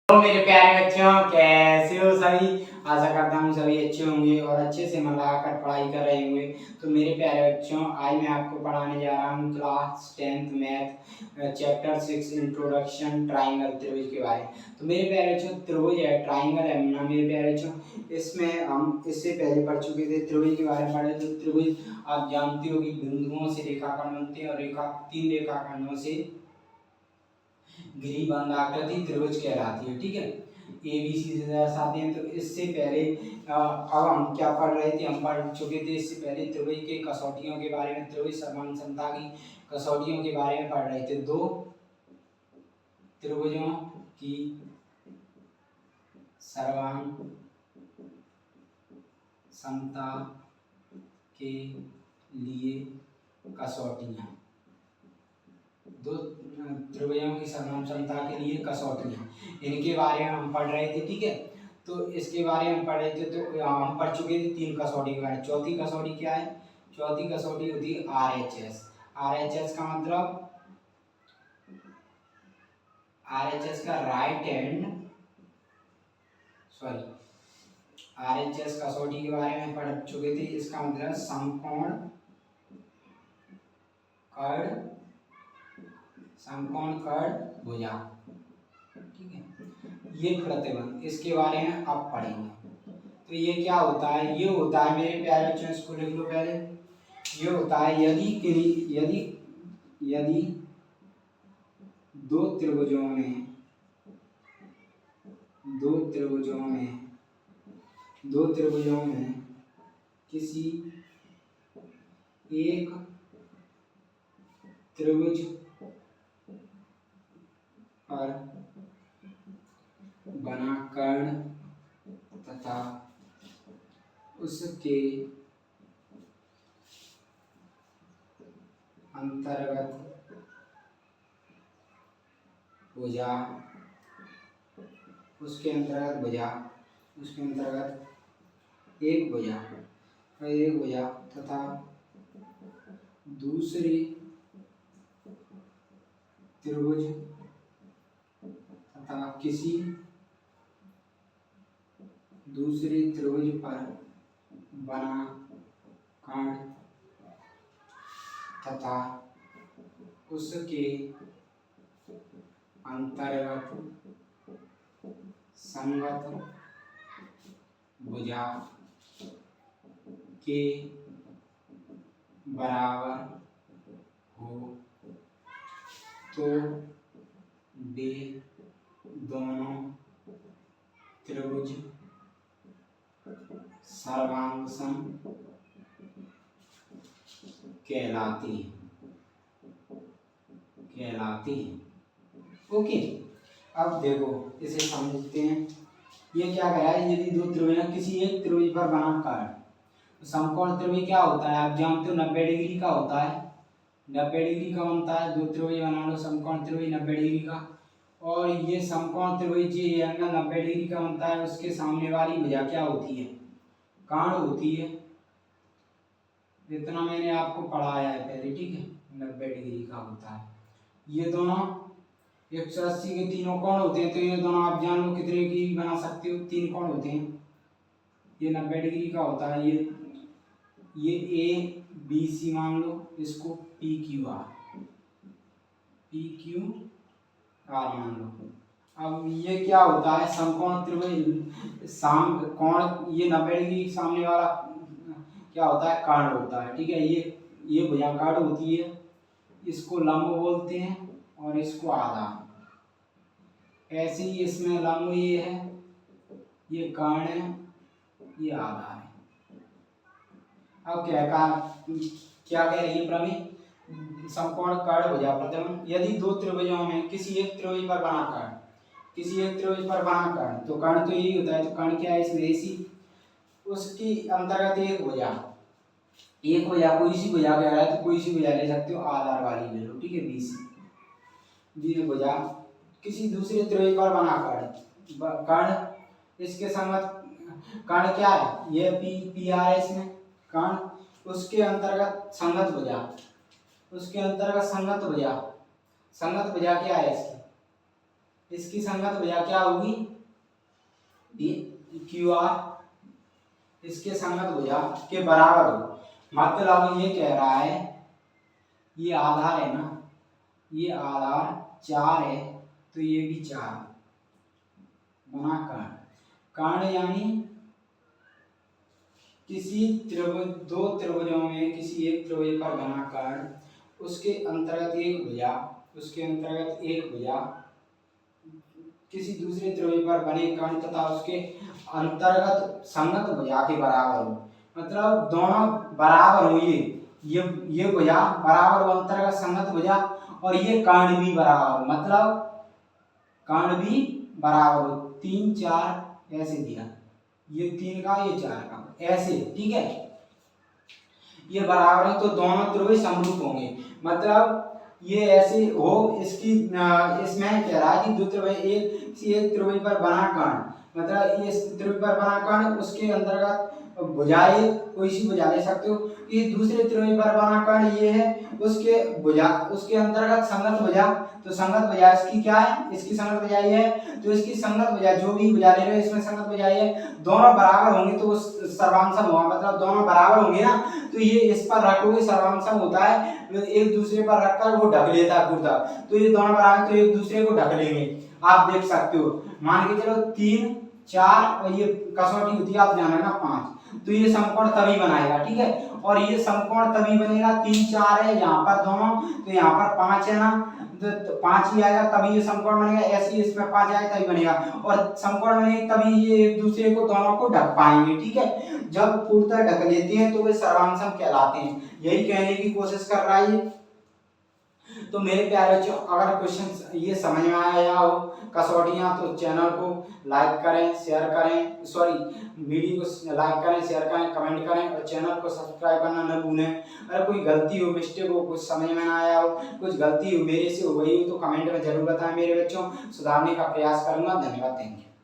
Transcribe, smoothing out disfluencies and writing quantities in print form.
तो मेरे प्यारे बच्चों, कैसे हो सभी। आशा करता हूँ सभी अच्छे होंगे और अच्छे से मन लगाकर पढ़ाई कर रहे होंगे। तो मेरे प्यारे बच्चों, आज मैं आपको पढ़ाने जा रहा हूँ class 10th math chapter 6 introduction triangle त्रिभुज के बारे में। तो मेरे प्यारे बच्चों, त्रिभुज है, ट्राइंगल है ना मेरे प्यारे बच्चों। इसमें हम इससे पहले पढ़ चुके थे, त्रिभुज के बारे में पढ़े। तो त्रिभुज आप जानते हो कि बिंदुओं से रेखाखंड बनते हैं और तीन रेखाखंडों से घिरी बंद आकृति त्रिभुज कहलाती है। ठीक है, ए बी सी से दर्शाते हैं। तो इससे पहले अब हम क्या पढ़ रहे थे, हम पढ़ चुके थे इससे पहले त्रिभुज के कसौटियों के बारे में, त्रिभुज समान समता की कसौटियों के बारे में पढ़ रहे थे। दो त्रिभुजों की सर्वांग समता के लिए कसौटियां, दो त्रिभुजों की समान समता के लिए कसौटियां, इनके बारे में हम पढ़ रहे थे। ठीक है, तो इसके बारे में हम पढ़ रहे थे। तो हम पढ़ चुके थे तीन कसौटी के बारे में। चौथी कसौटी क्या है? चौथी कसौटी होती है RHS। RHS का मतलब, RHS का राइट हैंड, सॉरी, RHS कसौटी के बारे में पढ़ चुके थे। इसका मतलब समकोण कर्ण भुजा। ठीक है, ये प्रतिबंध, इसके बारे में अब पढ़ेंगे। तो ये क्या होता है? ये होता है मेरे प्यारे बच्चों, इसको लिख लो पहले। ये होता है यदि दो त्रिभुजों में किसी एक त्रिभुज पर बना कर्ण तथा उसके अंतर्गत भुजा, एक भुजा तथा दूसरी त्रिभुज तथा किसी दूसरी त्रिभुज पर बना कर्ण तथा उसके अंतर्गत संगत भुजा के बराबर हो तो वे दोनों त्रिभुज सर्वांगसम कहलाती हैं। ओके, अब देखो इसे समझते हैं। ये क्या कह रहा है? यदि दो त्रिभुज किसी एक त्रिभुज पर बना कर्ण, समकोण त्रिभुज क्या होता है? आप जानते हो 90 डिग्री का होता है। 90 डिग्री का बनता है। दो त्रिभुज बना लो, समकोण त्रिभुज 90 डिग्री का। और ये समकोण त्रिभुज ये एंगल 90 डिग्री का बनता है। उसके सामने वाली भुजा क्या होती है? कर्ण होती है। इतना मैंने आपको पढ़ाया है पहले। ठीक है, 90 डिग्री का होता है। ये दोनों 180 के तीनों कोण होते हैं। तो ये दोनों आप जान लो कितने की बना सकते हो? तीन कोण होते हैं। ये 90 डिग्री का होता है। ये ABC मान लो, इसको PQR मान लो। अब ये क्या होता है? समकोण त्रिभुज कोण, ये 90 डिग्री सामने वाला क्या होता है? कर्ण होता है। ठीक है, ये भुजा कर्ण होती है। इसको लंब बोलते हैं और इसको आधार। ऐसे ही इसमें लंब ये है, ये कर्ण है, ये आधार है। अब क्या कह रही है प्रमेय? समकोण कर्ण भुजा प्रतिबंध। यदि दो त्रिभुजों में किसी एक त्रिभुज पर बना कर्ण, तो कर्ण तो यही होता है। तो कर्ण क्या है इसमें? AC। उसकी अंतर्गत एक भुजा कोई सी भुजा कह रहा है, तो कोई सी भुजा ले सकते हो, आधार वाली ले लो। ठीक है, BC भुजा किसी दूसरे त्रिभुज पर बना कर्ण, इसके संगत कर्ण क्या है? ये PR है इसमें कर्ण। उसके अंतर्गत संगत भुजा, संगत भुजा क्या है इसकी? इसकी संगत भुजा क्या होगी, क्यू आर इसके संगत भुजा के बराबर हो। मतलब ये कह रहा है ये आधार है ना, ये आधार 4 है तो ये भी 4 बना कर्ण। कर्ण यानी किसी त्रिभुज, दो त्रिभुजों में किसी एक त्रिभुज पर बना कर्ण, उसके अंतर्गत एक भुजा, उसके अंतर्गत एक भुजा किसी दूसरे त्रिभुज पर बने कर्ण तथा उसके अंतर्गत संगत भुजा के बराबर हो। मतलब दोनों बराबर हो, ये भुजा बराबर हो अंतर्गत संगत भुजा, और ये कर्ण भी बराबर हो, मतलब कर्ण भी बराबर हो। 3 4 ऐसे दिया, ये 3 का ये 4 का ऐसे, ठीक है, ये बराबर है तो दोनों त्रिभुज समरूप होंगे। मतलब ये ऐसे हो, इसकी इसमें कह रहा है कि दो त्रिभुज एक त्रिभुज पर बना कर्ण, मतलब ये त्रिभुज पर बना कर्ण, उसके अंतर्गत भुजाएं कोई सी भुजा ले सकते हो। ये दूसरे त्रिभुज पर बना कर्ण ये है, उसके भुजा, उसके अंतर्गत संगत भुजा, तो संगत भुजा इसकी क्या है, इसकी संगत भुजा ये है, तो इसकी संगत भुजा जो भी भुजा ले रहे हो इसमें संगत भुजा ये है, दोनों बराबर होंगे तो सर्वांशम होगा। मतलब दोनों बराबर होंगे ना, तो ये इस पर रखोगे सर्वांशम होता है, एक दूसरे पर रखकर वो ढक लेता है पूरा, तो ये दोनों बराबर तो एक दूसरे को ढक लेंगे। आप देख सकते हो, मान के चलो 3 4 और ये कसौटी होती है आप ध्यान रखना 5, तो ये समकोण तभी बनाएगा, ठीक है। और ये समकोण तभी बनेगा, 3 4 है यहाँ पर दोनों, तो यहाँ पर 5 है ना, तो 5 ही आएगा तभी ये समकोण बनेगा। ऐसे ही इसमें 5 आएगा तभी बनेगा, और समकोण बनेगा तभी ये एक दूसरे को दोनों को ढक पाएंगे, ठीक है। जब पूर्णतः ढक लेते हैं तो वे सर्वांशम कहलाते हैं, यही कहने की कोशिश कर रहा है। तो मेरे प्यारे बच्चों, अगर क्वेश्चन ये समझ में आया हो कसौटियां, तो चैनल को लाइक करें, शेयर करें, वीडियो को लाइक करें, शेयर करें, कमेंट करें और चैनल को सब्सक्राइब करना न भूलें। अगर कोई गलती हो, मिस्टेक हो, कुछ समझ में ना आया हो, कुछ गलती हो मेरे से हो गई हो तो कमेंट में जरूर बताएं मेरे बच्चों, सुधारने का प्रयास करूंगा। धन्यवाद, थैंक यू।